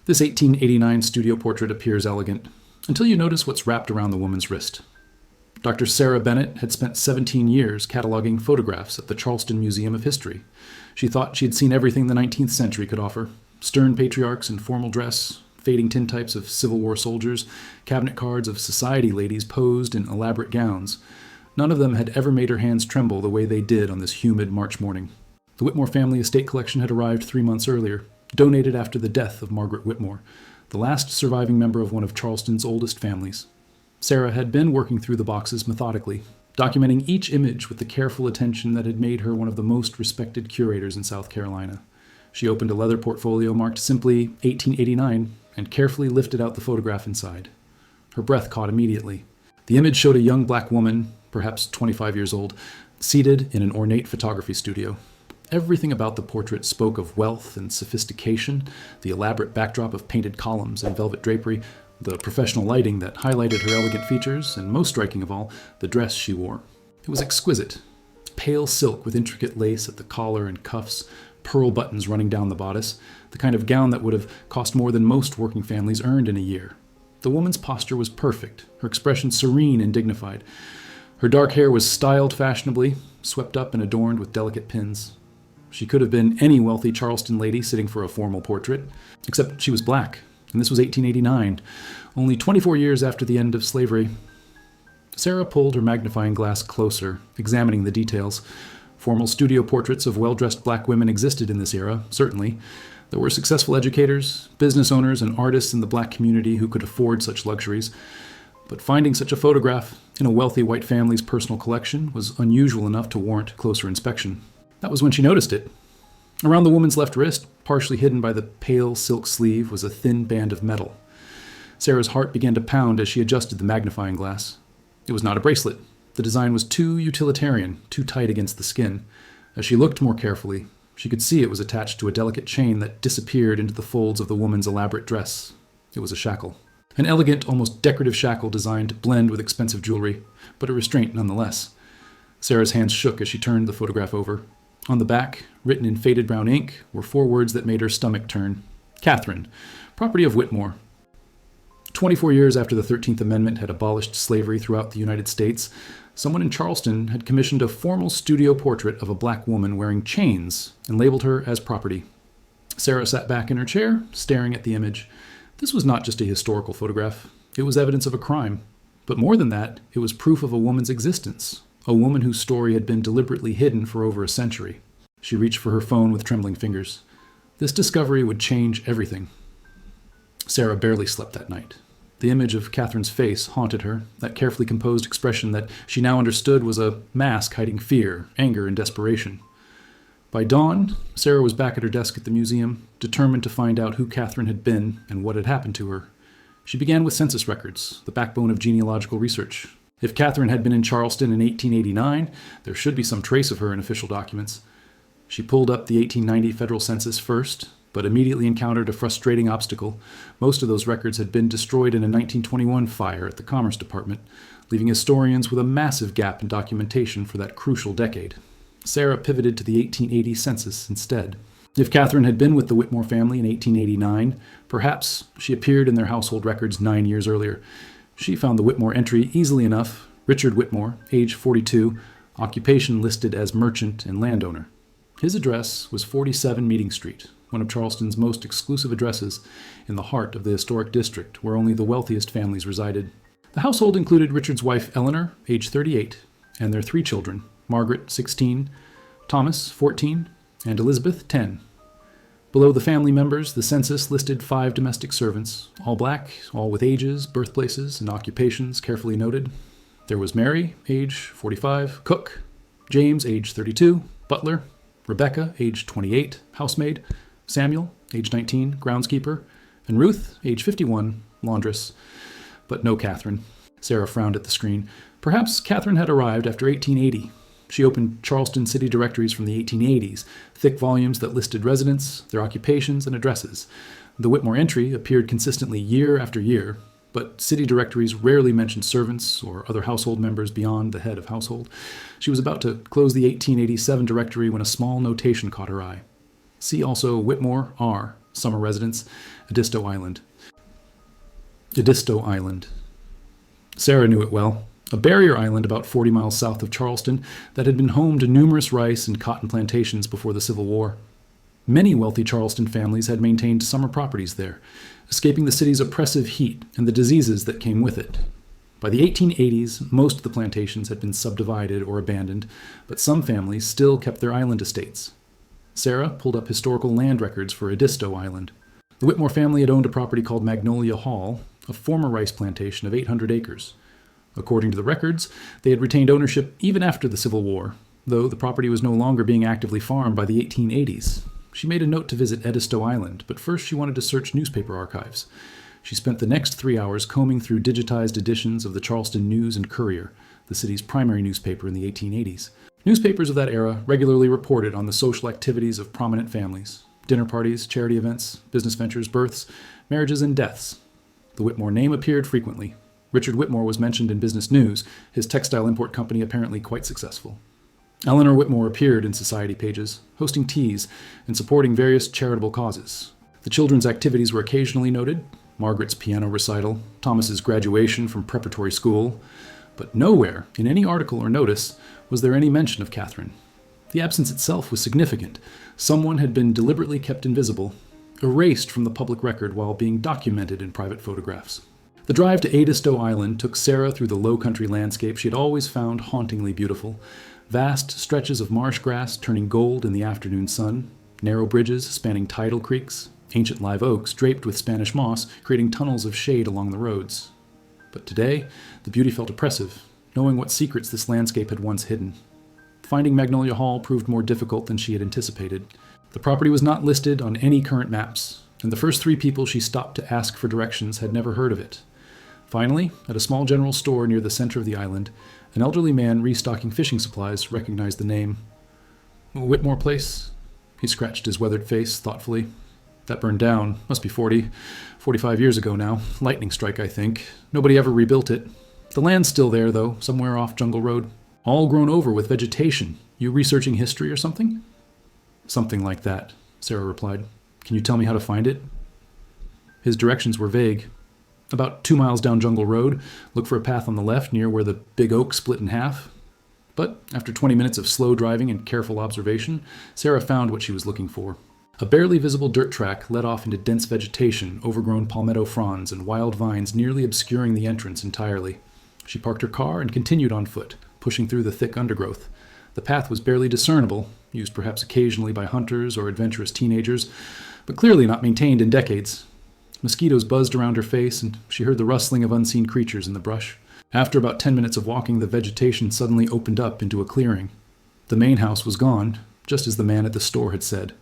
This 1889 studio portrait appears elegant, until you notice what's wrapped around the woman's wrist. Dr. Sarah Bennett had spent 17 years cataloging photographs at the Charleston Museum of History. She thought she had seen everything the 19th century could offer: stern patriarchs in formal dress, fading tintypes of Civil War soldiers, cabinet cards of society ladies posed in elaborate gowns. None of them had ever made her hands tremble the way they did on this humid March morning. The Whitmore family estate collection had arrived 3 months earlier, donated after the death of Margaret Whitmore, the last surviving member of one of Charleston's oldest families. Sarah had been working through the boxes methodically, documenting each image with the careful attention that had made her one of the most respected curators in South Carolina. She opened a leather portfolio marked simply 1889 and carefully lifted out the photograph inside. Her breath caught immediately. The image showed a young black woman, perhaps 25 years old, seated in an ornate photography studio. Everything about the portrait spoke of wealth and sophistication: the elaborate backdrop of painted columns and velvet drapery, the professional lighting that highlighted her elegant features, and most striking of all, the dress she wore. It was exquisite. Pale silk with intricate lace at the collar and cuffs, pearl buttons running down the bodice, the kind of gown that would have cost more than most working families earned in a year. The woman's posture was perfect, her expression serene and dignified. Her dark hair was styled fashionably, swept up and adorned with delicate pins. She could have been any wealthy Charleston lady sitting for a formal portrait, except she was black, and this was 1889, only 24 years after the end of slavery. Sarah pulled her magnifying glass closer, examining the details. Formal studio portraits of well-dressed black women existed in this era, certainly. There were successful educators, business owners, and artists in the black community who could afford such luxuries. But finding such a photograph in a wealthy white family's personal collection was unusual enough to warrant closer inspection. That was when she noticed it. Around the woman's left wrist, partially hidden by the pale silk sleeve, was a thin band of metal. Sarah's heart began to pound as she adjusted the magnifying glass. It was not a bracelet. The design was too utilitarian, too tight against the skin. As she looked more carefully, she could see it was attached to a delicate chain that disappeared into the folds of the woman's elaborate dress. It was a shackle. An elegant, almost decorative shackle designed to blend with expensive jewelry, but a restraint nonetheless. Sarah's hands shook as she turned the photograph over. On the back, written in faded brown ink, were 4 words that made her stomach turn. Catherine, property of Whitmore. 24 years after the 13th Amendment had abolished slavery throughout the United States, someone in Charleston had commissioned a formal studio portrait of a black woman wearing chains and labeled her as property. Sarah sat back in her chair, staring at the image. This was not just a historical photograph. It was evidence of a crime. But more than that, it was proof of a woman's existence, a woman whose story had been deliberately hidden for over a century. She reached for her phone with trembling fingers. This discovery would change everything. Sarah barely slept that night. The image of Catherine's face haunted her, that carefully composed expression that she now understood was a mask hiding fear, anger, and desperation. By dawn, Sarah was back at her desk at the museum, determined to find out who Catherine had been and what had happened to her. She began with census records, the backbone of genealogical research. If Catherine had been in Charleston in 1889, there should be some trace of her in official documents. She pulled up the 1890 federal census first, but immediately encountered a frustrating obstacle. Most of those records had been destroyed in a 1921 fire at the Commerce Department, leaving historians with a massive gap in documentation for that crucial decade. Sarah pivoted to the 1880 census instead. If Catherine had been with the Whitmore family in 1889, perhaps she appeared in their household records 9 years earlier. She found the Whitmore entry easily enough. Richard Whitmore, age 42, occupation listed as merchant and landowner. His address was 47 Meeting Street, one of Charleston's most exclusive addresses in the heart of the historic district where only the wealthiest families resided. The household included Richard's wife Ellaner, age 38, and their 3 children, Margaret, 16, Thomas, 14, and Elizabeth, 10. Below the family members, the census listed 5 domestic servants, all black, all with ages, birthplaces, and occupations carefully noted. There was Mary, age 45, cook, James, age 32, butler, Rebecca, age 28, housemaid, Samuel, age 19, groundskeeper, and Ruth, age 51, laundress. But no Catherine. Sarah frowned at the screen. Perhaps Catherine had arrived after 1880. She opened Charleston city directories from the 1880s, thick volumes that listed residents, their occupations, and addresses. The Whitmore entry appeared consistently year after year, but city directories rarely mentioned servants or other household members beyond the head of household. She was about to close the 1887 directory when a small notation caught her eye. See also Whitmore, R., summer residence, Edisto Island. Edisto Island. Sarah knew it well. A barrier island about 40 miles south of Charleston that had been home to numerous rice and cotton plantations before the Civil War. Many wealthy Charleston families had maintained summer properties there, escaping the city's oppressive heat and the diseases that came with it. By the 1880s, most of the plantations had been subdivided or abandoned, but some families still kept their island estates. Sarah pulled up historical land records for Edisto Island. The Whitmore family had owned a property called Magnolia Hall, a former rice plantation of 800 acres. According to the records, they had retained ownership even after the Civil War, though the property was no longer being actively farmed by the 1880s. She made a note to visit Edisto Island, but first she wanted to search newspaper archives. She spent the next 3 hours combing through digitized editions of the Charleston News and Courier, the city's primary newspaper in the 1880s. Newspapers of that era regularly reported on the social activities of prominent families: dinner parties, charity events, business ventures, births, marriages, and deaths. The Whitmore name appeared frequently. Richard Whitmore was mentioned in business news, his textile import company apparently quite successful. Ellaner Whitmore appeared in society pages, hosting teas and supporting various charitable causes. The children's activities were occasionally noted: Margaret's piano recital, Thomas's graduation from preparatory school, but nowhere in any article or notice was there any mention of Catherine. The absence itself was significant. Someone had been deliberately kept invisible, erased from the public record while being documented in private photographs. The drive to Edisto Island took Sarah through the low-country landscape she had always found hauntingly beautiful: vast stretches of marsh grass turning gold in the afternoon sun, narrow bridges spanning tidal creeks, ancient live oaks draped with Spanish moss creating tunnels of shade along the roads. But today, the beauty felt oppressive, knowing what secrets this landscape had once hidden. Finding Magnolia Hall proved more difficult than she had anticipated. The property was not listed on any current maps, and the first 3 people she stopped to ask for directions had never heard of it. Finally, at a small general store near the center of the island, an elderly man restocking fishing supplies recognized the name. "Whitmore Place?" He scratched his weathered face thoughtfully. "That burned down. Must be 45 years ago now. Lightning strike, I think. Nobody ever rebuilt it. The land's still there, though, somewhere off Jungle Road. All grown over with vegetation. You researching history or something?" "Something like that," Sarah replied. "Can you tell me how to find it?" His directions were vague. "About 2 miles down Jungle Road, look for a path on the left near where the big oak split in half." But after 20 minutes of slow driving and careful observation, Sarah found what she was looking for. A barely visible dirt track led off into dense vegetation, overgrown palmetto fronds and wild vines nearly obscuring the entrance entirely. She parked her car and continued on foot, pushing through the thick undergrowth. The path was barely discernible, used perhaps occasionally by hunters or adventurous teenagers, but clearly not maintained in decades. Mosquitoes buzzed around her face, and she heard the rustling of unseen creatures in the brush. After about 10 minutes of walking, the vegetation suddenly opened up into a clearing. The main house was gone, just as the man at the store had said.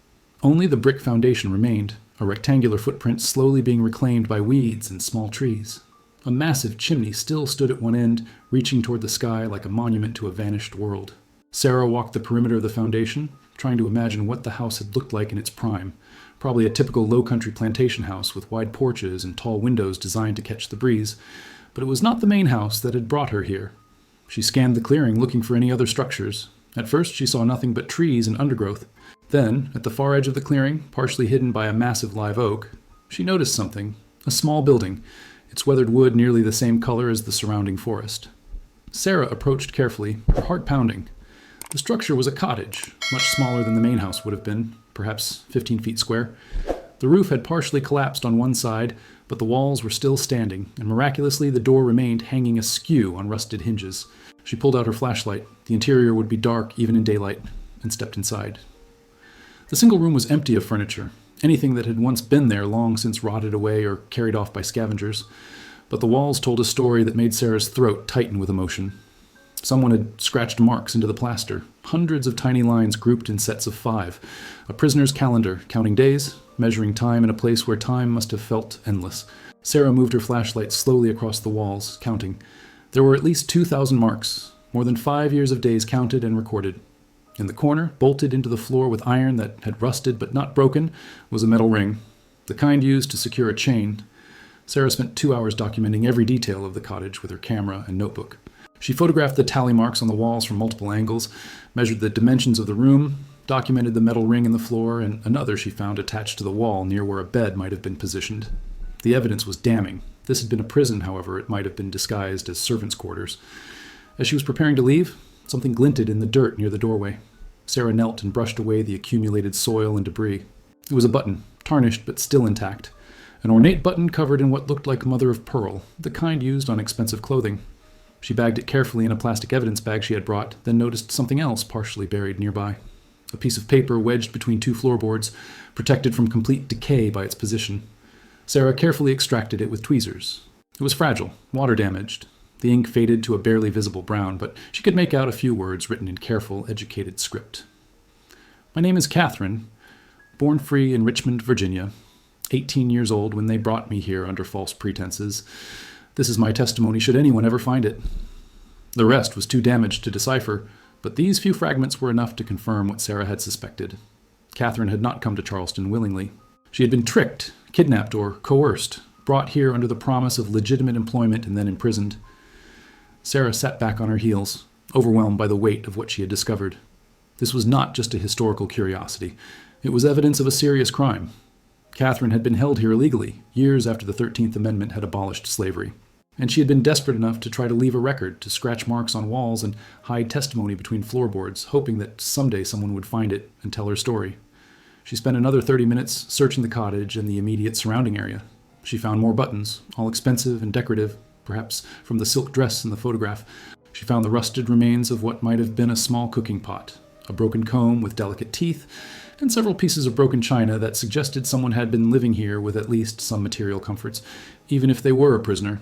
Only the brick foundation remained, a rectangular footprint slowly being reclaimed by weeds and small trees. A massive chimney still stood at one end, reaching toward the sky like a monument to a vanished world. Sarah walked the perimeter of the foundation, trying to imagine what the house had looked like in its prime. Probably a typical low-country plantation house with wide porches and tall windows designed to catch the breeze. But it was not the main house that had brought her here. She scanned the clearing looking for any other structures. At first she saw nothing but trees and undergrowth. Then, at the far edge of the clearing, partially hidden by a massive live oak, she noticed something: a small building, its weathered wood nearly the same color as the surrounding forest. Sarah approached carefully, her heart pounding. The structure was a cottage, much smaller than the main house would have been, perhaps 15 feet square. The roof had partially collapsed on one side, but the walls were still standing, and miraculously the door remained hanging askew on rusted hinges. She pulled out her flashlight. The interior would be dark even in daylight, and stepped inside. The single room was empty of furniture, anything that had once been there long since rotted away or carried off by scavengers. But the walls told a story that made Sarah's throat tighten with emotion. Someone had scratched marks into the plaster, hundreds of tiny lines grouped in sets of 5, a prisoner's calendar, counting days, measuring time in a place where time must have felt endless. Sarah moved her flashlight slowly across the walls, counting. There were at least 2,000 marks, more than 5 years of days counted and recorded. In the corner, bolted into the floor with iron that had rusted but not broken, was a metal ring, the kind used to secure a chain. Sarah spent 2 hours documenting every detail of the cottage with her camera and notebook. She photographed the tally marks on the walls from multiple angles, measured the dimensions of the room, documented the metal ring in the floor and another she found attached to the wall near where a bed might have been positioned. The evidence was damning. This had been a prison, however. It might have been disguised as servants' quarters. As she was preparing to leave, something glinted in the dirt near the doorway. Sarah knelt and brushed away the accumulated soil and debris. It was a button, tarnished but still intact. An ornate button covered in what looked like mother of pearl, the kind used on expensive clothing. She bagged it carefully in a plastic evidence bag she had brought, then noticed something else partially buried nearby. A piece of paper wedged between two floorboards, protected from complete decay by its position. Sarah carefully extracted it with tweezers. It was fragile, water-damaged. The ink faded to a barely visible brown, but she could make out a few words written in careful, educated script. My name is Catherine, born free in Richmond, Virginia, 18 years old when they brought me here under false pretenses. This is my testimony should anyone ever find it. The rest was too damaged to decipher, but these few fragments were enough to confirm what Sarah had suspected. Catherine had not come to Charleston willingly. She had been tricked, kidnapped, or coerced, brought here under the promise of legitimate employment and then imprisoned. Sarah sat back on her heels, overwhelmed by the weight of what she had discovered. This was not just a historical curiosity. It was evidence of a serious crime. Catherine had been held here illegally, years after the 13th Amendment had abolished slavery. And she had been desperate enough to try to leave a record, to scratch marks on walls and hide testimony between floorboards, hoping that someday someone would find it and tell her story. She spent another 30 minutes searching the cottage and the immediate surrounding area. She found more buttons, all expensive and decorative, perhaps from the silk dress in the photograph. She found the rusted remains of what might have been a small cooking pot, a broken comb with delicate teeth, and several pieces of broken china that suggested someone had been living here with at least some material comforts, even if they were a prisoner.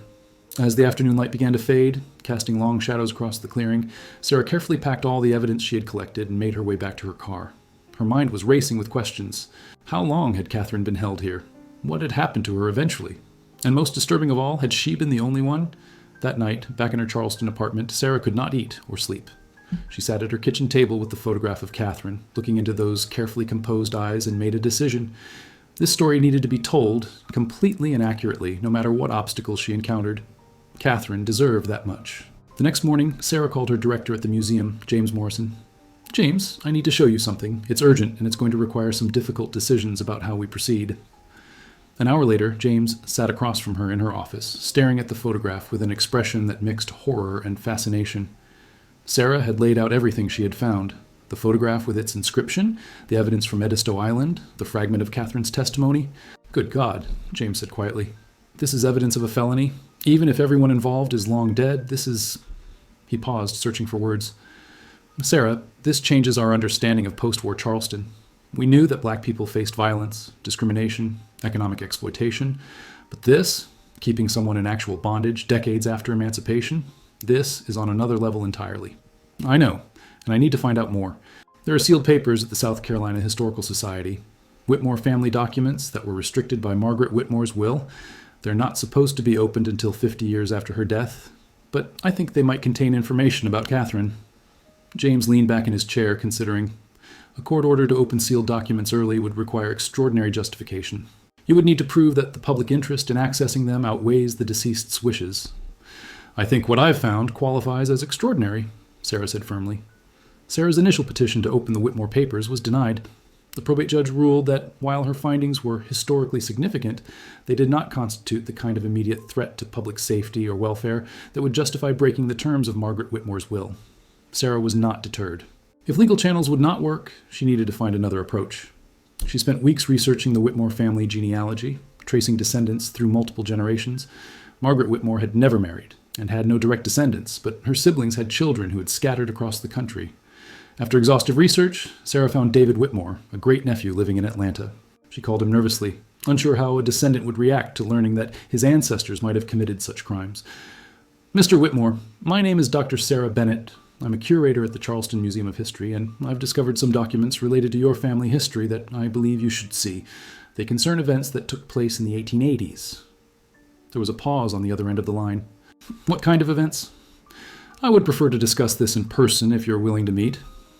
As the afternoon light began to fade, casting long shadows across the clearing, Sarah carefully packed all the evidence she had collected and made her way back to her car. Her mind was racing with questions. How long had Catherine been held here? What had happened to her eventually? And most disturbing of all, had she been the only one? That night, back in her Charleston apartment, Sarah could not eat or sleep. She sat at her kitchen table with the photograph of Catherine, looking into those carefully composed eyes, and made a decision. This story needed to be told, completely and accurately, no matter what obstacles she encountered. Catherine deserved that much. The next morning, Sarah called her director at the museum, James Morrison. James, I need to show you something. It's urgent, and it's going to require some difficult decisions about how we proceed. An hour later, James sat across from her in her office, staring at the photograph with an expression that mixed horror and fascination. Sarah had laid out everything she had found. The photograph with its inscription, the evidence from Edisto Island, the fragment of Catherine's testimony. Good God, James said quietly. This is evidence of a felony. Even if everyone involved is long dead, this is... He paused, searching for words. Sarah, this changes our understanding of post-war Charleston. We knew that black people faced violence, discrimination, economic exploitation, but this, keeping someone in actual bondage decades after emancipation, this is on another level entirely. I know, and I need to find out more. There are sealed papers at the South Carolina Historical Society, Whitmore family documents that were restricted by Margaret Whitmore's will. They're not supposed to be opened until 50 years after her death, but I think they might contain information about Catherine. James leaned back in his chair, considering. A court order to open sealed documents early would require extraordinary justification. You would need to prove that the public interest in accessing them outweighs the deceased's wishes. I think what I've found qualifies as extraordinary, Sarah said firmly. Sarah's initial petition to open the Whitmore papers was denied. The probate judge ruled that while her findings were historically significant, they did not constitute the kind of immediate threat to public safety or welfare that would justify breaking the terms of Margaret Whitmore's will. Sarah was not deterred. If legal channels would not work, she needed to find another approach. She spent weeks researching the Whitmore family genealogy, tracing descendants through multiple generations. Margaret Whitmore had never married and had no direct descendants, but her siblings had children who had scattered across the country. After exhaustive research, Sarah found David Whitmore, a great-nephew living in Atlanta. She called him nervously, unsure how a descendant would react to learning that his ancestors might have committed such crimes. Mr. Whitmore, my name is Dr. Sarah Bennett. I'm a curator at the Charleston Museum of History, and I've discovered some documents related to your family history that I believe you should see. They concern events that took place in the 1880s. There was a pause on the other end of the line. What kind of events? I would prefer to discuss this in person if you're willing to meet.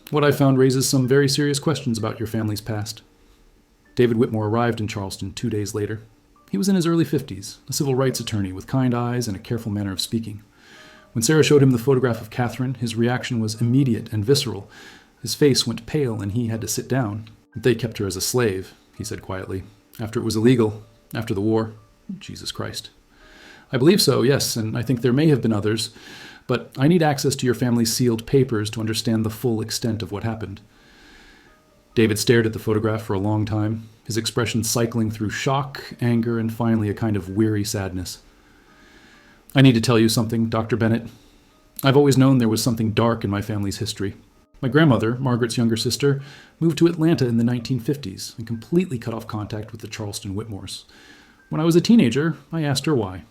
What I found raises some very serious questions about your family's past. David Whitmore arrived in Charleston 2 days later. He was in his early 50s, a civil rights attorney with kind eyes and a careful manner of speaking. When Sarah showed him the photograph of Catherine, his reaction was immediate and visceral, His face went pale and he had to sit down. They kept her as a slave, he said quietly, after it was illegal, after the war. Jesus Christ. I believe so, yes, and I think there may have been others, but I need access to your family's sealed papers to understand the full extent of what happened. David stared at the photograph for a long time, his expression cycling through shock, anger, and finally a kind of weary sadness. I need to tell you something, Dr. Bennett. I've always known there was something dark in my family's history. My grandmother, Margaret's younger sister, moved to Atlanta in the 1950s and completely cut off contact with the Charleston Whitmores. When I was a teenager, I asked her why.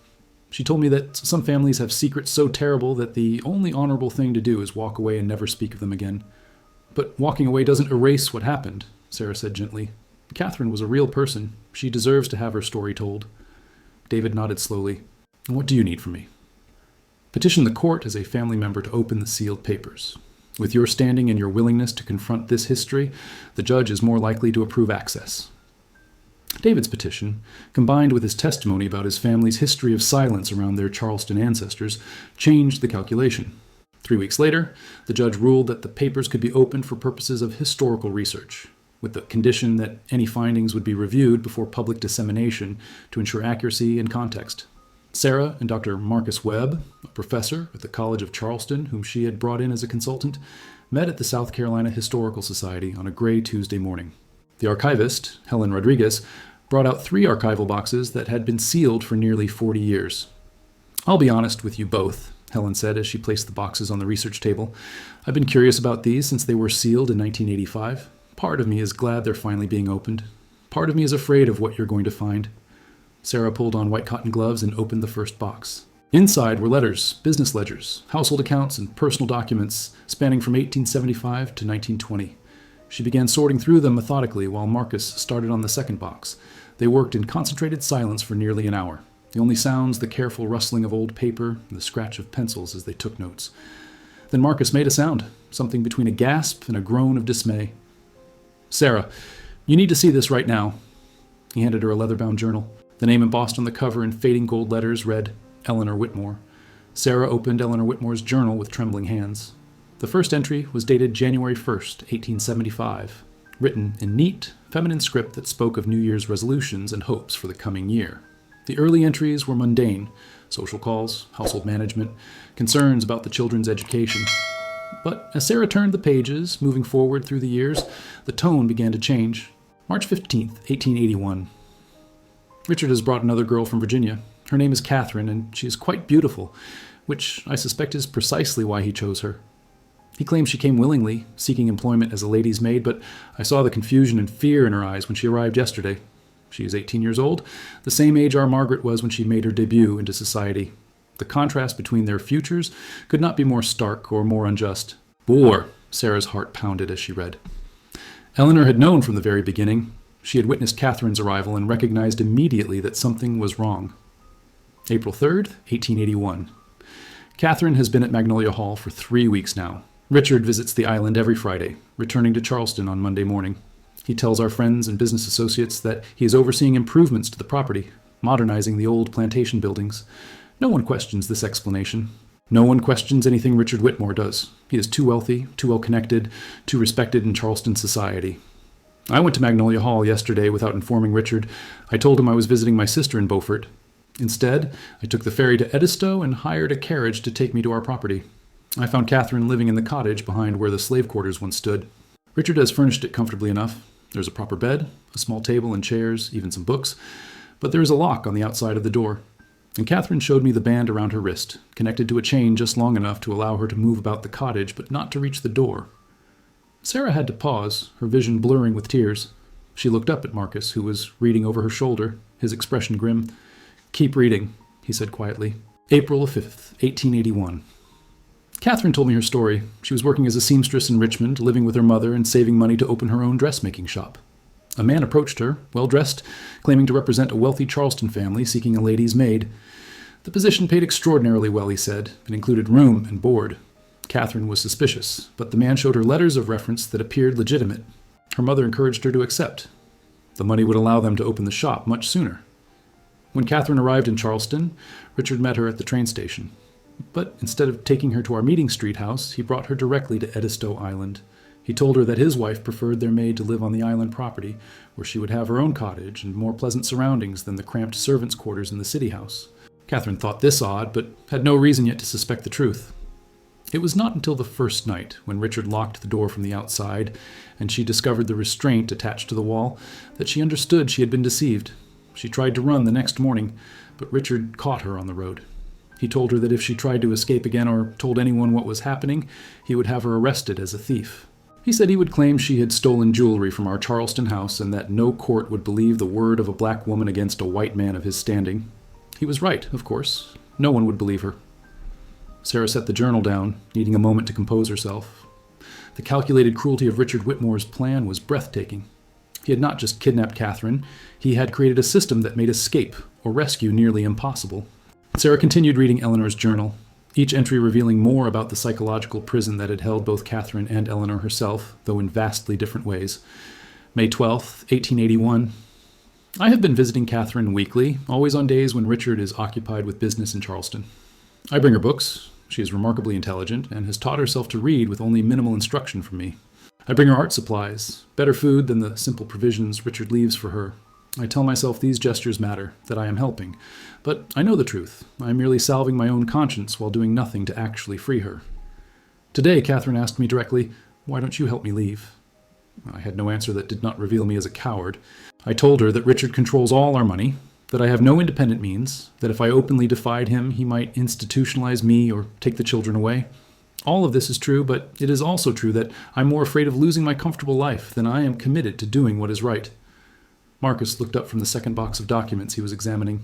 She told me that some families have secrets so terrible that the only honorable thing to do is walk away and never speak of them again. But walking away doesn't erase what happened, Sarah said gently. Catherine was a real person. She deserves to have her story told. David nodded slowly. What do you need from me? Petition the court as a family member to open the sealed papers. With your standing and your willingness to confront this history, the judge is more likely to approve access. David's petition, combined with his testimony about his family's history of silence around their Charleston ancestors, changed the calculation. 3 weeks later, the judge ruled that the papers could be opened for purposes of historical research, with the condition that any findings would be reviewed before public dissemination to ensure accuracy and context. Sarah and Dr. Marcus Webb, a professor at the College of Charleston whom she had brought in as a consultant, met at the South Carolina Historical Society on a gray Tuesday morning. The archivist, Helen Rodriguez, brought out 3 archival boxes that had been sealed for nearly 40 years. I'll be honest with you both, Helen said as she placed the boxes on the research table. I've been curious about these since they were sealed in 1985. Part of me is glad they're finally being opened. Part of me is afraid of what you're going to find. Sarah pulled on white cotton gloves and opened the first box. Inside were letters, business ledgers, household accounts, and personal documents spanning from 1875 to 1920. She began sorting through them methodically while Marcus started on the second box. They worked in concentrated silence for nearly an hour. The only sounds, the careful rustling of old paper and the scratch of pencils as they took notes. Then Marcus made a sound, something between a gasp and a groan of dismay. Sarah, you need to see this right now. He handed her a leather-bound journal. The name embossed on the cover in fading gold letters read, Ellaner Whitmore. Sarah opened Ellaner Whitmore's journal with trembling hands. The first entry was dated January 1st, 1875, written in neat, feminine script that spoke of New Year's resolutions and hopes for the coming year. The early entries were mundane, social calls, household management, concerns about the children's education. But as Sarah turned the pages, moving forward through the years, the tone began to change. March 15th, 1881. Richard has brought another girl from Virginia. Her name is Catherine, and she is quite beautiful, which I suspect is precisely why he chose her. He claims she came willingly, seeking employment as a lady's maid, but I saw the confusion and fear in her eyes when she arrived yesterday. She is 18 years old, the same age our Margaret was when she made her debut into society. The contrast between their futures could not be more stark or more unjust. War, Sarah's heart pounded as she read. Ellaner had known from the very beginning. She had witnessed Catherine's arrival and recognized immediately that something was wrong. April 3rd, 1881. Catherine has been at Magnolia Hall for 3 weeks now. Richard visits the island every Friday, returning to Charleston on Monday morning. He tells our friends and business associates that he is overseeing improvements to the property, modernizing the old plantation buildings. No one questions this explanation. No one questions anything Richard Whitmore does. He is too wealthy, too well-connected, too respected in Charleston society. I went to Magnolia Hall yesterday without informing Richard. I told him I was visiting my sister in Beaufort. Instead, I took the ferry to Edisto and hired a carriage to take me to our property. I found Catherine living in the cottage behind where the slave quarters once stood. Richard has furnished it comfortably enough. There's a proper bed, a small table and chairs, even some books, but there is a lock on the outside of the door. And Catherine showed me the band around her wrist, connected to a chain just long enough to allow her to move about the cottage, but not to reach the door. Sarah had to pause, her vision blurring with tears. She looked up at Marcus, who was reading over her shoulder, his expression grim. Keep reading, he said quietly. April 5th, 1881. Catherine told me her story. She was working as a seamstress in Richmond, living with her mother and saving money to open her own dressmaking shop. A man approached her, well-dressed, claiming to represent a wealthy Charleston family seeking a lady's maid. The position paid extraordinarily well, he said. It included room and board. Catherine was suspicious, but the man showed her letters of reference that appeared legitimate. Her mother encouraged her to accept. The money would allow them to open the shop much sooner. When Catherine arrived in Charleston, Richard met her at the train station. But instead of taking her to our meeting street house, he brought her directly to Edisto Island. He told her that his wife preferred their maid to live on the island property, where she would have her own cottage and more pleasant surroundings than the cramped servants' quarters in the city house. Catherine thought this odd, but had no reason yet to suspect the truth. It was not until the first night, when Richard locked the door from the outside, and she discovered the restraint attached to the wall, that she understood she had been deceived. She tried to run the next morning, but Richard caught her on the road. He told her that if she tried to escape again or told anyone what was happening, he would have her arrested as a thief. He said he would claim she had stolen jewelry from our Charleston house and that no court would believe the word of a black woman against a white man of his standing. He was right, of course. No one would believe her. Sarah set the journal down, needing a moment to compose herself. The calculated cruelty of Richard Whitmore's plan was breathtaking. He had not just kidnapped Catherine, he had created a system that made escape or rescue nearly impossible. Sarah continued reading Ellaner's journal, each entry revealing more about the psychological prison that had held both Catherine and Ellaner herself, though in vastly different ways. May 12th, 1881. I have been visiting Catherine weekly, always on days when Richard is occupied with business in Charleston. I bring her books. She is remarkably intelligent and has taught herself to read with only minimal instruction from me. I bring her art supplies, better food than the simple provisions Richard leaves for her. I tell myself these gestures matter, that I am helping. But I know the truth. I am merely salving my own conscience while doing nothing to actually free her. Today, Catherine asked me directly, "Why don't you help me leave?" I had no answer that did not reveal me as a coward. I told her that Richard controls all our money, that I have no independent means, that if I openly defied him, he might institutionalize me or take the children away. All of this is true, but it is also true that I'm more afraid of losing my comfortable life than I am committed to doing what is right. Marcus looked up from the second box of documents he was examining.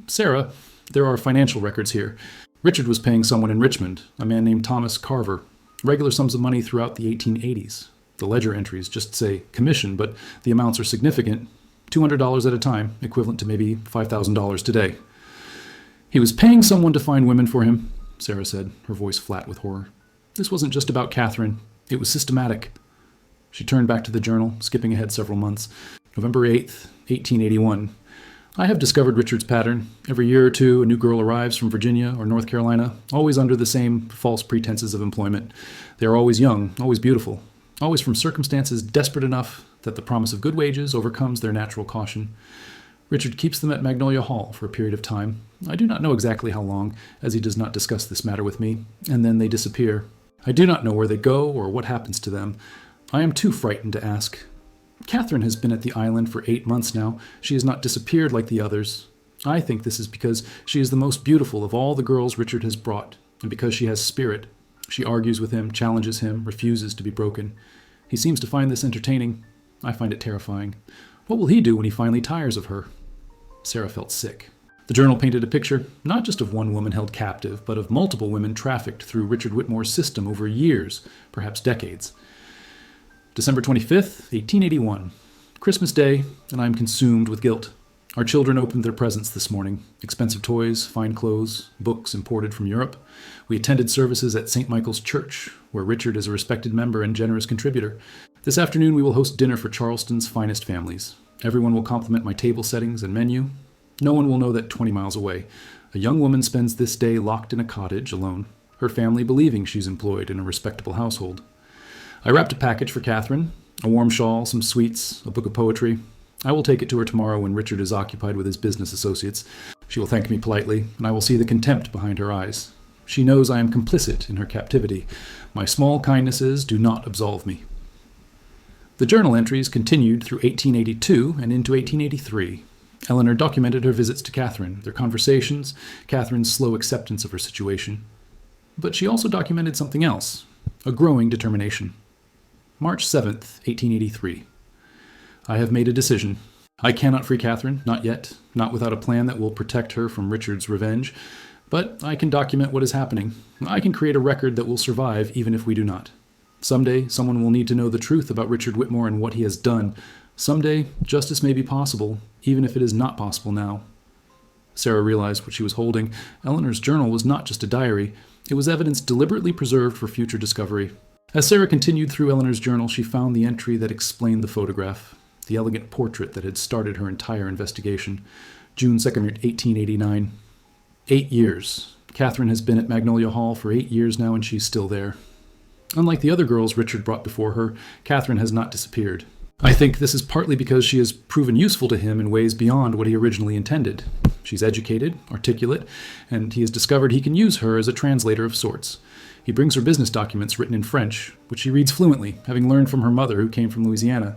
"Sarah, there are financial records here. Richard was paying someone in Richmond, a man named Thomas Carver, regular sums of money throughout the 1880s. The ledger entries just say commission, but the amounts are significant. $200 at a time, equivalent to maybe $5,000 today. He was paying someone to find women for him," Sarah said, her voice flat with horror. "This wasn't just about Catherine. It was systematic." She turned back to the journal, skipping ahead several months. November 8th, 1881. "I have discovered Richard's pattern. Every year or two, a new girl arrives from Virginia or North Carolina, always under the same false pretenses of employment. They are always young, always beautiful, always from circumstances desperate enough that the promise of good wages overcomes their natural caution. Richard keeps them at Magnolia Hall for a period of time. I do not know exactly how long, as he does not discuss this matter with me, and then they disappear. I do not know where they go or what happens to them. I am too frightened to ask. Catherine has been at the island for 8 months now. She has not disappeared like the others. I think this is because she is the most beautiful of all the girls Richard has brought, and because she has spirit. She argues with him, challenges him, refuses to be broken. He seems to find this entertaining. I find it terrifying. What will he do when he finally tires of her?" Sarah felt sick. The journal painted a picture, not just of one woman held captive, but of multiple women trafficked through Richard Whitmore's system over years, perhaps decades. December 25th, 1881. Christmas Day, and I am consumed with guilt. Our children opened their presents this morning. Expensive toys, fine clothes, books imported from Europe. We attended services at St. Michael's Church, where Richard is a respected member and generous contributor. This afternoon we will host dinner for Charleston's finest families. Everyone will compliment my table settings and menu. No one will know that 20 miles away, a young woman spends this day locked in a cottage alone, her family believing she's employed in a respectable household. I wrapped a package for Catherine, a warm shawl, some sweets, a book of poetry. I will take it to her tomorrow when Richard is occupied with his business associates. She will thank me politely, and I will see the contempt behind her eyes. She knows I am complicit in her captivity. My small kindnesses do not absolve me. The journal entries continued through 1882 and into 1883. Ellaner documented her visits to Catherine, their conversations, Catherine's slow acceptance of her situation. But she also documented something else, a growing determination. March 7th, 1883. I have made a decision. I cannot free Catherine, not yet, not without a plan that will protect her from Richard's revenge, but I can document what is happening. I can create a record that will survive even if we do not. Someday, someone will need to know the truth about Richard Whitmore and what he has done. Someday, justice may be possible, even if it is not possible now. Sarah realized what she was holding. Ellaner's journal was not just a diary. It was evidence deliberately preserved for future discovery. As Sarah continued through Ellaner's journal, she found the entry that explained the photograph, the elegant portrait that had started her entire investigation. June 2nd, 1889. 8 years. Catherine has been at Magnolia Hall for 8 years now, and she's still there. Unlike the other girls Richard brought before her, Catherine has not disappeared. I think this is partly because she has proven useful to him in ways beyond what he originally intended. She's educated, articulate, and he has discovered he can use her as a translator of sorts. He brings her business documents written in French, which she reads fluently, having learned from her mother who came from Louisiana.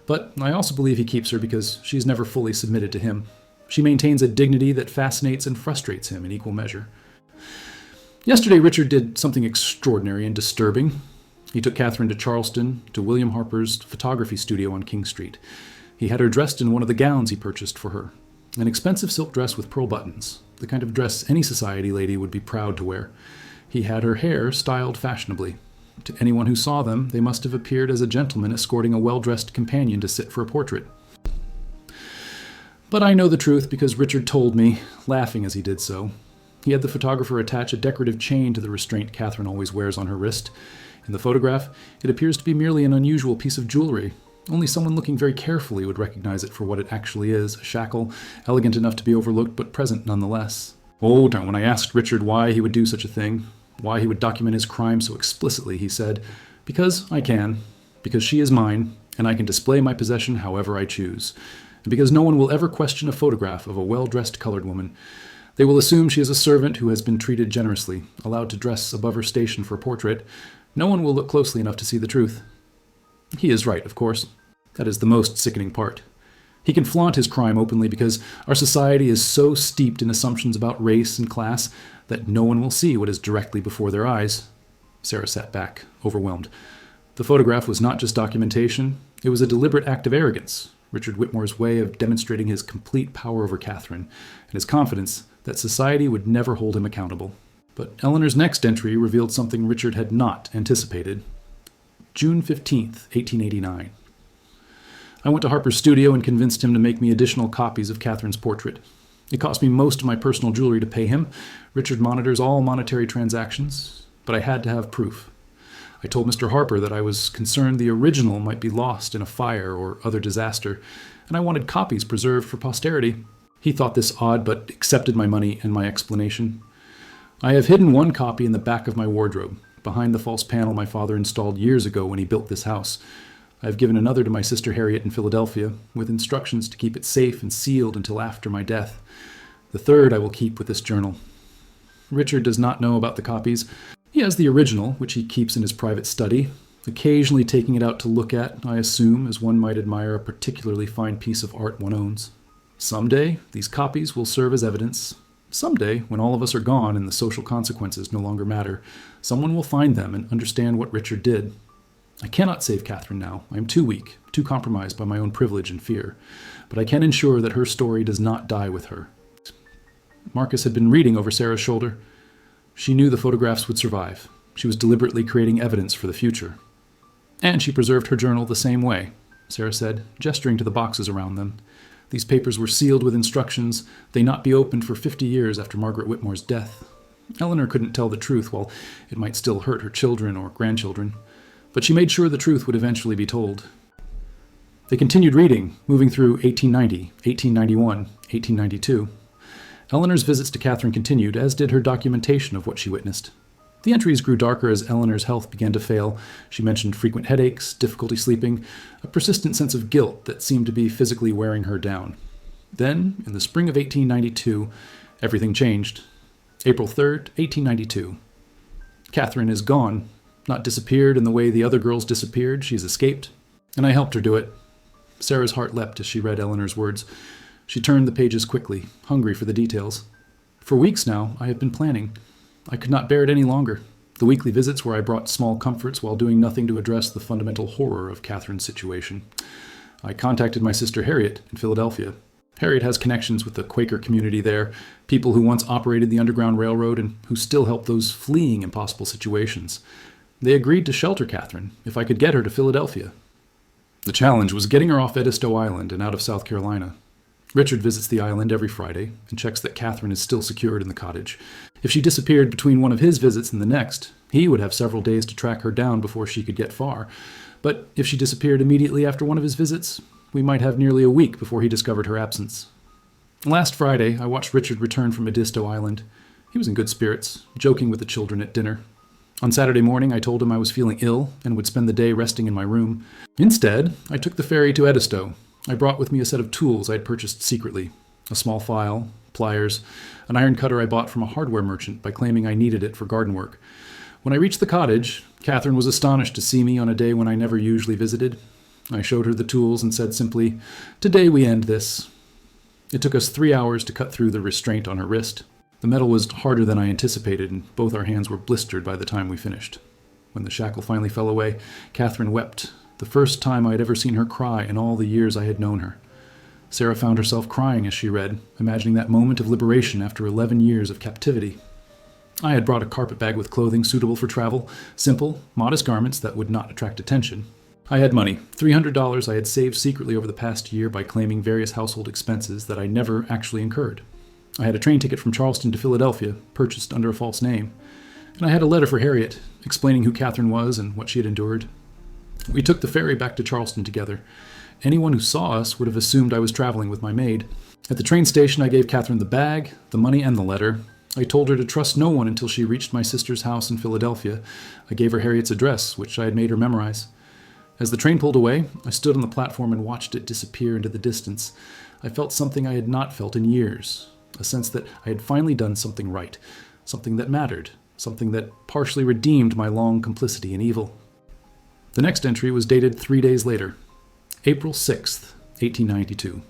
But I also believe he keeps her because she's never fully submitted to him. She maintains a dignity that fascinates and frustrates him in equal measure. Yesterday, Richard did something extraordinary and disturbing. He took Catherine to Charleston, to William Harper's photography studio on King Street. He had her dressed in one of the gowns he purchased for her, an expensive silk dress with pearl buttons, the kind of dress any society lady would be proud to wear. He had her hair styled fashionably. To anyone who saw them, they must have appeared as a gentleman escorting a well-dressed companion to sit for a portrait. But I know the truth because Richard told me, laughing as he did so. He had the photographer attach a decorative chain to the restraint Catherine always wears on her wrist. In the photograph, it appears to be merely an unusual piece of jewelry. Only someone looking very carefully would recognize it for what it actually is, a shackle, elegant enough to be overlooked but present nonetheless. Oh, now when I asked Richard why he would do such a thing, why he would document his crime so explicitly, he said, "Because I can. Because she is mine, and I can display my possession however I choose. And because no one will ever question a photograph of a well-dressed colored woman. They will assume she is a servant who has been treated generously, allowed to dress above her station for a portrait. No one will look closely enough to see the truth." He is right, of course. That is the most sickening part. He can flaunt his crime openly because our society is so steeped in assumptions about race and class that no one will see what is directly before their eyes. Sarah sat back, overwhelmed. The photograph was not just documentation, it was a deliberate act of arrogance, Richard Whitmore's way of demonstrating his complete power over Catherine, and his confidence that society would never hold him accountable. But Ellaner's next entry revealed something Richard had not anticipated. June 15th, 1889. I went to Harper's studio and convinced him to make me additional copies of Catherine's portrait. It cost me most of my personal jewelry to pay him. Richard monitors all monetary transactions, but I had to have proof. I told Mr. Harper that I was concerned the original might be lost in a fire or other disaster, and I wanted copies preserved for posterity. He thought this odd, but accepted my money and my explanation. I have hidden one copy in the back of my wardrobe, behind the false panel my father installed years ago when he built this house. I have given another to my sister Harriet in Philadelphia, with instructions to keep it safe and sealed until after my death. The third I will keep with this journal. Richard does not know about the copies. He has the original, which he keeps in his private study, occasionally taking it out to look at, I assume, as one might admire a particularly fine piece of art one owns. Someday, these copies will serve as evidence. Someday, when all of us are gone and the social consequences no longer matter, someone will find them and understand what Richard did. I cannot save Catherine now. I am too weak, too compromised by my own privilege and fear. But I can ensure that her story does not die with her. Marcus had been reading over Sarah's shoulder. She knew the photographs would survive. She was deliberately creating evidence for the future. And she preserved her journal the same way, Sarah said, gesturing to the boxes around them. These papers were sealed with instructions they not be opened for 50 years after Margaret Whitmore's death. Ellaner couldn't tell the truth, while it might still hurt her children or grandchildren. But she made sure the truth would eventually be told. They continued reading, moving through 1890, 1891, 1892. Ellaner's visits to Catherine continued, as did her documentation of what she witnessed. The entries grew darker as Ellaner's health began to fail. She mentioned frequent headaches, difficulty sleeping, a persistent sense of guilt that seemed to be physically wearing her down. Then, in the spring of 1892, everything changed. April 3rd, 1892. Catherine is gone. Not disappeared in the way the other girls disappeared. She's escaped. And I helped her do it. Sarah's heart leapt as she read Ellaner's words. She turned the pages quickly, hungry for the details. For weeks now, I have been planning. I could not bear it any longer. The weekly visits where I brought small comforts while doing nothing to address the fundamental horror of Catherine's situation. I contacted my sister Harriet in Philadelphia. Harriet has connections with the Quaker community there, people who once operated the Underground Railroad and who still help those fleeing impossible situations. They agreed to shelter Catherine if I could get her to Philadelphia. The challenge was getting her off Edisto Island and out of South Carolina. Richard visits the island every Friday and checks that Catherine is still secured in the cottage. If she disappeared between one of his visits and the next, he would have several days to track her down before she could get far. But if she disappeared immediately after one of his visits, we might have nearly a week before he discovered her absence. Last Friday, I watched Richard return from Edisto Island. He was in good spirits, joking with the children at dinner. On Saturday morning, I told him I was feeling ill and would spend the day resting in my room. Instead, I took the ferry to Edisto. I brought with me a set of tools I had purchased secretly: a small file, pliers, an iron cutter I bought from a hardware merchant by claiming I needed it for garden work. When I reached the cottage, Catherine was astonished to see me on a day when I never usually visited. I showed her the tools and said simply, "Today we end this." It took us 3 hours to cut through the restraint on her wrist. The metal was harder than I anticipated, and both our hands were blistered by the time we finished. When the shackle finally fell away, Catherine wept, the first time I had ever seen her cry in all the years I had known her. Sarah found herself crying as she read, imagining that moment of liberation after 11 years of captivity. I had brought a carpet bag with clothing suitable for travel, simple, modest garments that would not attract attention. I had money, $300 I had saved secretly over the past year by claiming various household expenses that I never actually incurred. I had a train ticket from Charleston to Philadelphia, purchased under a false name. And I had a letter for Harriet, explaining who Catherine was and what she had endured. We took the ferry back to Charleston together. Anyone who saw us would have assumed I was traveling with my maid. At the train station, I gave Catherine the bag, the money, and the letter. I told her to trust no one until she reached my sister's house in Philadelphia. I gave her Harriet's address, which I had made her memorize. As the train pulled away, I stood on the platform and watched it disappear into the distance. I felt something I had not felt in years. A sense that I had finally done something right, something that mattered, something that partially redeemed my long complicity in evil. The next entry was dated 3 days later, April 6th, 1892.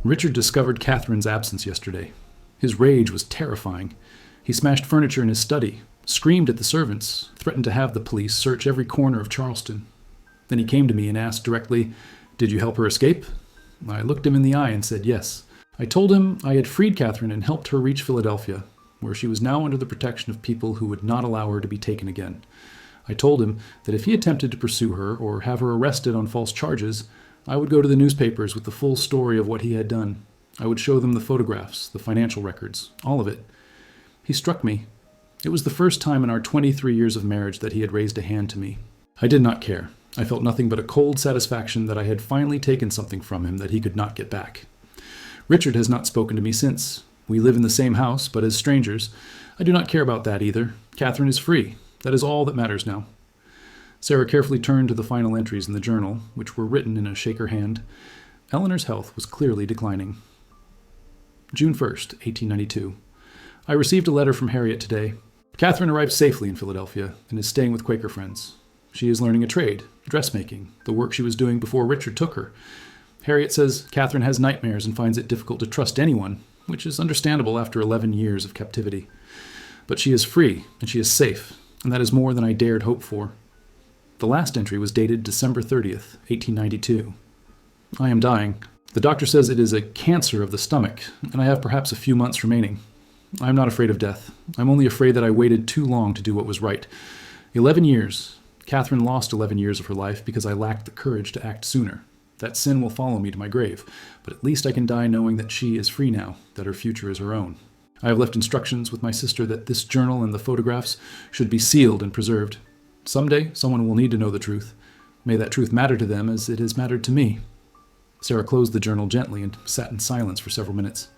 Richard discovered Catherine's absence yesterday. His rage was terrifying. He smashed furniture in his study, screamed at the servants, threatened to have the police search every corner of Charleston. Then he came to me and asked directly, "Did you help her escape?" I looked him in the eye and said yes. I told him I had freed Catherine and helped her reach Philadelphia, where she was now under the protection of people who would not allow her to be taken again. I told him that if he attempted to pursue her or have her arrested on false charges, I would go to the newspapers with the full story of what he had done. I would show them the photographs, the financial records, all of it. He struck me. It was the first time in our 23 years of marriage that he had raised a hand to me. I did not care. I felt nothing but a cold satisfaction that I had finally taken something from him that he could not get back. Richard has not spoken to me since. We live in the same house, but as strangers. I do not care about that either. Catherine is free. That is all that matters now. Sarah carefully turned to the final entries in the journal, which were written in a shaker hand. Ellaner's health was clearly declining. June 1st, 1892. I received a letter from Harriet today. Catherine arrived safely in Philadelphia and is staying with Quaker friends. She is learning a trade, dressmaking, the work she was doing before Richard took her. Harriet says Catherine has nightmares and finds it difficult to trust anyone, which is understandable after 11 years of captivity. But she is free, and she is safe, and that is more than I dared hope for. The last entry was dated December 30th, 1892. I am dying. The doctor says it is a cancer of the stomach, and I have perhaps a few months remaining. I am not afraid of death. I'm only afraid that I waited too long to do what was right. 11 years. Catherine lost 11 years of her life because I lacked the courage to act sooner. That sin will follow me to my grave, but at least I can die knowing that she is free now, that her future is her own. I have left instructions with my sister that this journal and the photographs should be sealed and preserved. Someday, someone will need to know the truth. May that truth matter to them as it has mattered to me. Sarah closed the journal gently and sat in silence for several minutes.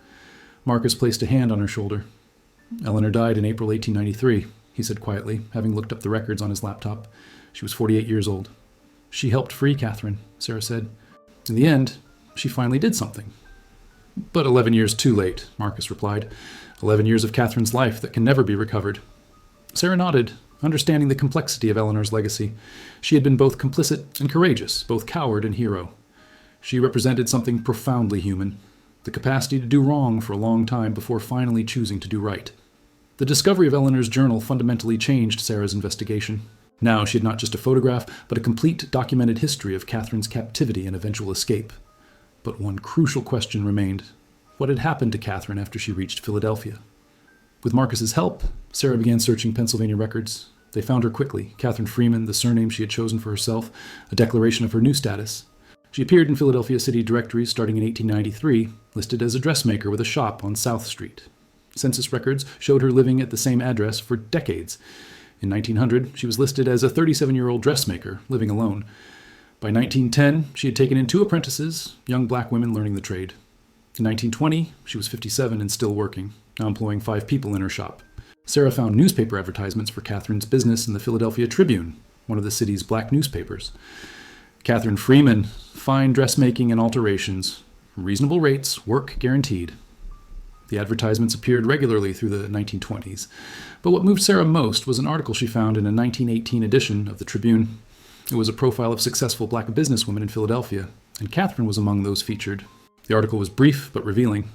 Marcus placed a hand on her shoulder. Ellaner died in April 1893, he said quietly, having looked up the records on his laptop. She was 48 years old. She helped free Catherine, Sarah said. In the end, she finally did something. But 11 years too late, Marcus replied. 11 years of Catherine's life that can never be recovered. Sarah nodded, understanding the complexity of Ellaner's legacy. She had been both complicit and courageous, both coward and hero. She represented something profoundly human, the capacity to do wrong for a long time before finally choosing to do right. The discovery of Ellaner's journal fundamentally changed Sarah's investigation. Now she had not just a photograph, but a complete documented history of Catherine's captivity and eventual escape. But one crucial question remained. What had happened to Catherine after she reached Philadelphia? With Marcus's help, Sarah began searching Pennsylvania records. They found her quickly, Catherine Freeman, the surname she had chosen for herself, a declaration of her new status. She appeared in Philadelphia city directories starting in 1893, listed as a dressmaker with a shop on South Street. Census records showed her living at the same address for decades. In 1900, she was listed as a 37-year-old dressmaker, living alone. By 1910, she had taken in 2 apprentices, young black women learning the trade. In 1920, she was 57 and still working, now employing 5 people in her shop. Sarah found newspaper advertisements for Catherine's business in the Philadelphia Tribune, one of the city's black newspapers. Catherine Freeman, fine dressmaking and alterations, reasonable rates, work guaranteed. The advertisements appeared regularly through the 1920s, but what moved Sarah most was an article she found in a 1918 edition of the Tribune. It was a profile of successful black businesswomen in Philadelphia, and Catherine was among those featured. The article was brief but revealing.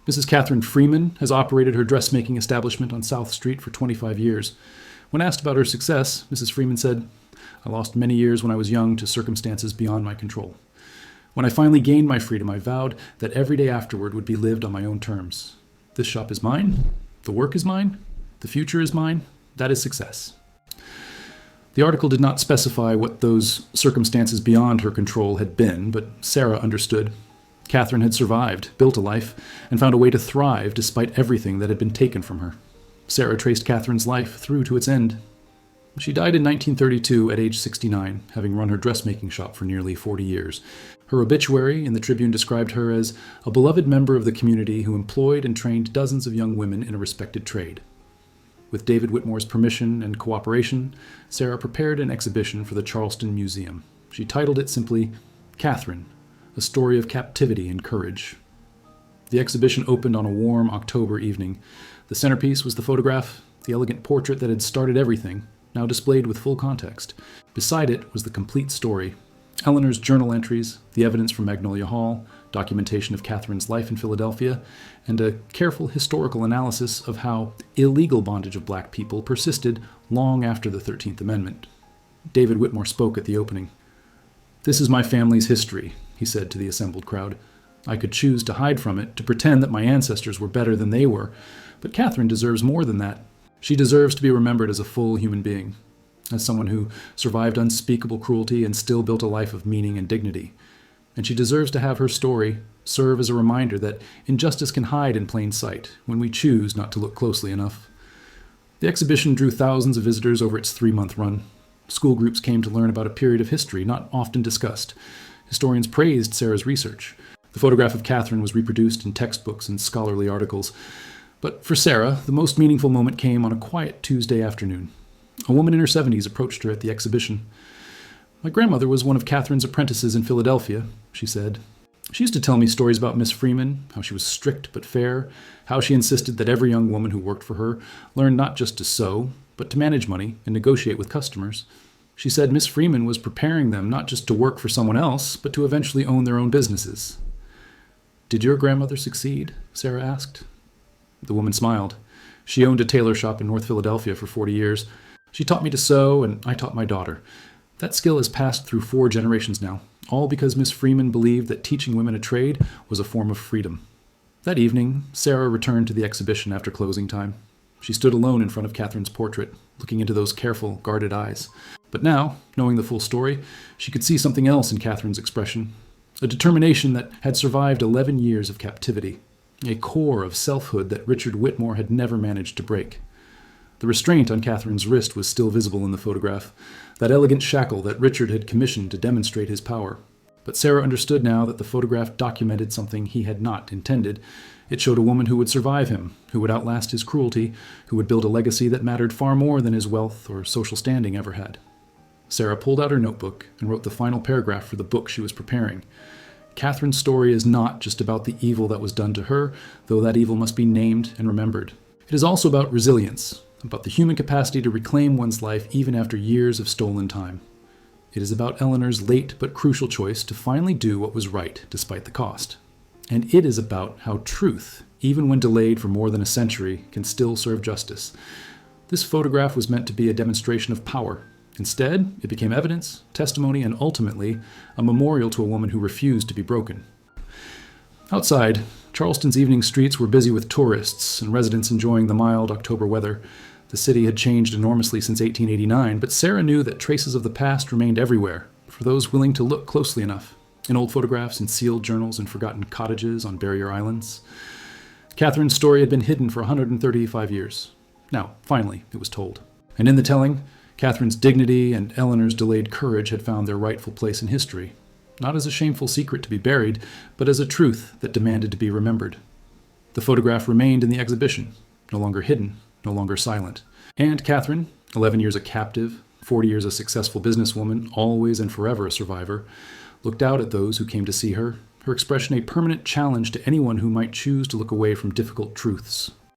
Mrs. Catherine Freeman has operated her dressmaking establishment on South Street for 25 years. When asked about her success, Mrs. Freeman said, "I lost many years when I was young to circumstances beyond my control. When I finally gained my freedom, I vowed that every day afterward would be lived on my own terms. This shop is mine, the work is mine, the future is mine. That is success." The article did not specify what those circumstances beyond her control had been, but Sarah understood. Catherine had survived, built a life, and found a way to thrive despite everything that had been taken from her. Sarah traced Catherine's life through to its end. She died in 1932 at age 69, having run her dressmaking shop for nearly 40 years. Her obituary in the Tribune described her as a beloved member of the community who employed and trained dozens of young women in a respected trade. With David Whitmore's permission and cooperation, Sarah prepared an exhibition for the Charleston Museum. She titled it simply, "Catherine, a story of captivity and courage." The exhibition opened on a warm October evening. The centerpiece was the photograph, the elegant portrait that had started everything, now displayed with full context. Beside it was the complete story. Ellaner's journal entries, the evidence from Magnolia Hall, documentation of Catherine's life in Philadelphia, and a careful historical analysis of how illegal bondage of black people persisted long after the 13th Amendment. David Whitmore spoke at the opening. "This is my family's history," he said to the assembled crowd. "I could choose to hide from it, to pretend that my ancestors were better than they were, but Catherine deserves more than that. She deserves to be remembered as a full human being, as someone who survived unspeakable cruelty and still built a life of meaning and dignity. And she deserves to have her story serve as a reminder that injustice can hide in plain sight when we choose not to look closely enough." The exhibition drew thousands of visitors over its 3-month run. School groups came to learn about a period of history not often discussed. Historians praised Sarah's research. The photograph of Catherine was reproduced in textbooks and scholarly articles. But for Sarah, the most meaningful moment came on a quiet Tuesday afternoon. A woman in her 70s approached her at the exhibition. "My grandmother was one of Catherine's apprentices in Philadelphia," she said. "She used to tell me stories about Miss Freeman, how she was strict but fair, how she insisted that every young woman who worked for her learn not just to sew, but to manage money and negotiate with customers. She said Miss Freeman was preparing them not just to work for someone else, but to eventually own their own businesses." "Did your grandmother succeed?" Sarah asked. The woman smiled. "She owned a tailor shop in North Philadelphia for 40 years. She taught me to sew, and I taught my daughter. That skill has passed through 4 generations now, all because Miss Freeman believed that teaching women a trade was a form of freedom." That evening, Sarah returned to the exhibition after closing time. She stood alone in front of Catherine's portrait, looking into those careful, guarded eyes. But now, knowing the full story, she could see something else in Catherine's expression, a determination that had survived 11 years of captivity, a core of selfhood that Richard Whitmore had never managed to break. The restraint on Catherine's wrist was still visible in the photograph, that elegant shackle that Richard had commissioned to demonstrate his power. But Sarah understood now that the photograph documented something he had not intended. It showed a woman who would survive him, who would outlast his cruelty, who would build a legacy that mattered far more than his wealth or social standing ever had. Sarah pulled out her notebook and wrote the final paragraph for the book she was preparing. Catherine's story is not just about the evil that was done to her, though that evil must be named and remembered. It is also about resilience, about the human capacity to reclaim one's life even after years of stolen time. It is about Ellaner's late but crucial choice to finally do what was right despite the cost. And it is about how truth, even when delayed for more than a century, can still serve justice. This photograph was meant to be a demonstration of power. Instead, it became evidence, testimony, and ultimately, a memorial to a woman who refused to be broken. Outside, Charleston's evening streets were busy with tourists and residents enjoying the mild October weather. The city had changed enormously since 1889, but Sarah knew that traces of the past remained everywhere, for those willing to look closely enough, in old photographs, in sealed journals, and forgotten cottages on barrier islands. Catherine's story had been hidden for 135 years. Now, finally, it was told. And in the telling, Catherine's dignity and Ellaner's delayed courage had found their rightful place in history, not as a shameful secret to be buried, but as a truth that demanded to be remembered. The photograph remained in the exhibition, no longer hidden, no longer silent. And Catherine, 11 years a captive, 40 years a successful businesswoman, always and forever a survivor, looked out at those who came to see her, her expression a permanent challenge to anyone who might choose to look away from difficult truths